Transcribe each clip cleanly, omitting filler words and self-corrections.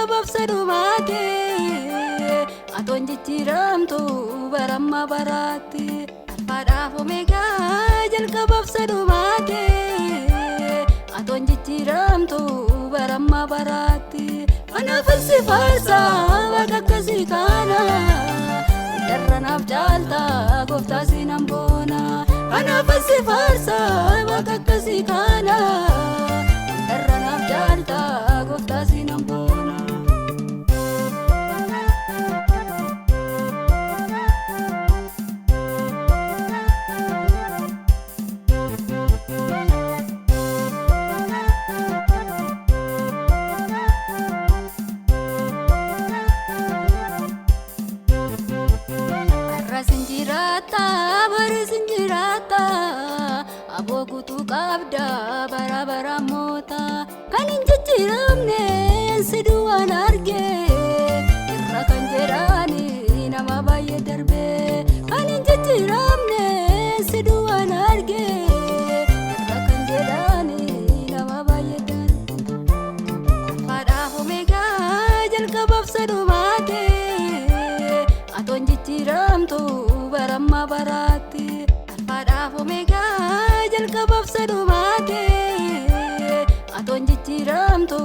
jalqabaaf sadhumaate atoon jijjiiramtu baramma baraatti alfaadhaaf omeegaa jalqabaaf sadhumaate atoon jijjiiramtu baramma baraatti kanaafan si faarsa waaqa akkasii kana darranaaf jaalta gooftaa sinan boona kanaafan si faarsa waaqa akkasii kana darranaaf jaalta gooftaa sinan boona. Abokutu qabda bara bara moota kan hin jijjiiramne si duwwaan arge irra kan jedhani nama baay'ee darbe kan hin jijjiiramne si duwwaan arge irra kan jedhani nama baay'ee darbe alfaadhaaf omeegaa jalqabaaf sadhumaate atoon jijjiiramtu baramma baraatti alfaadhaaf omeegaa jalqabaaf sadhumaate atoon jijjiiramtu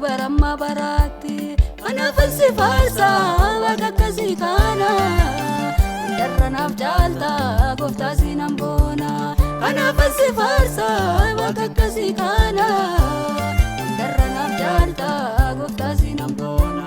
baramma baraatti kanaafan si faarsa waaqa akkasii kana darranaaf jaalta gooftaa sinan boona kanaafan si faarsa waaqa akkasii kana darranaaf jaalta gooftaa sinan boona.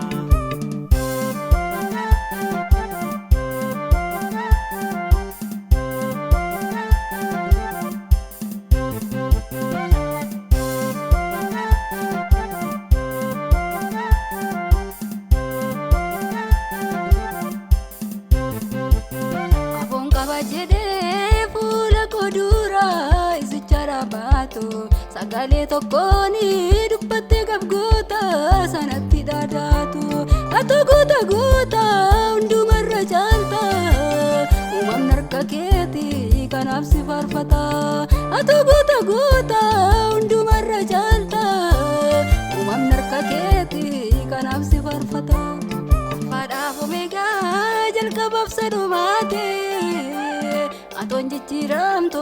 Sagalee tokkooni dubbattee gabgoota sanatti daadaatu atoo goota goota hundumarra caalta uumamni harka keetii kanaaf si faarfata atoo goota goota hundumarra caalta uumamni harka keetii kanaaf si faarfata alfaadhaaf omeegaa jalqabaaf sadhumaate atoon jijjiiramtu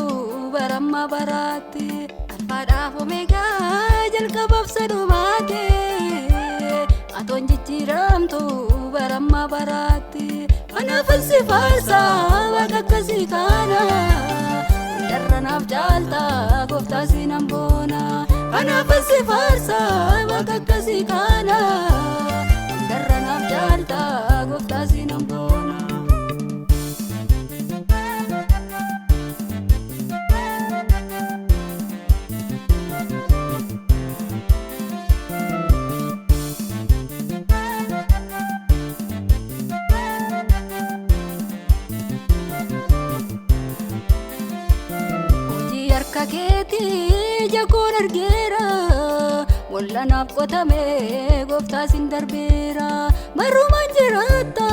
baramma baraatti alfaadhaaf omeegaa jalqabaaf sadhumaate atoon jijjiiramtu baramma baraatti kanaafan si faarsa waaqa akkasii kana darranaaf jaalta gooftaa sinan boona kanaafan si faarsa waaqa akkasii kana darranaaf jaalta gooftaa sinan boona. Keetii jakoon argeera wallanaaf qotame gooftaa sin darbeera barumaan jiraatta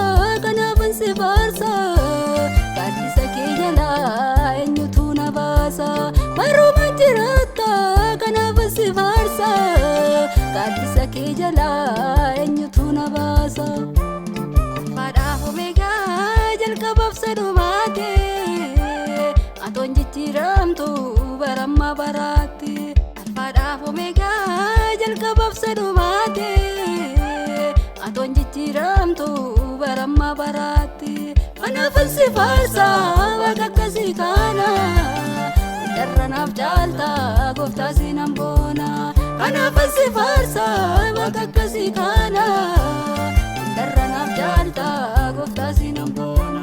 kanaafan si faarsa gaaddisa kee jalaa eenyutu na baasa barumaan jiraatta kanaafan si faarsa gaaddisa kee jalaa eenyutu na baasa alfaadhaaf omeegaa jalqabaaf sadhumaate atoon jijjiiramtu baramma baraatti alfaadhaaf omeegaa jalqabaaf sadhumaate atoon jijjiiramtu baramma baraatti kanaafan si faarsa waaqa akkasii kana darranaaf jaalta gooftaa sinan boona kanaafan si faarsa waaqa akkasii kana darranaaf jaalta gooftaa sinan boona.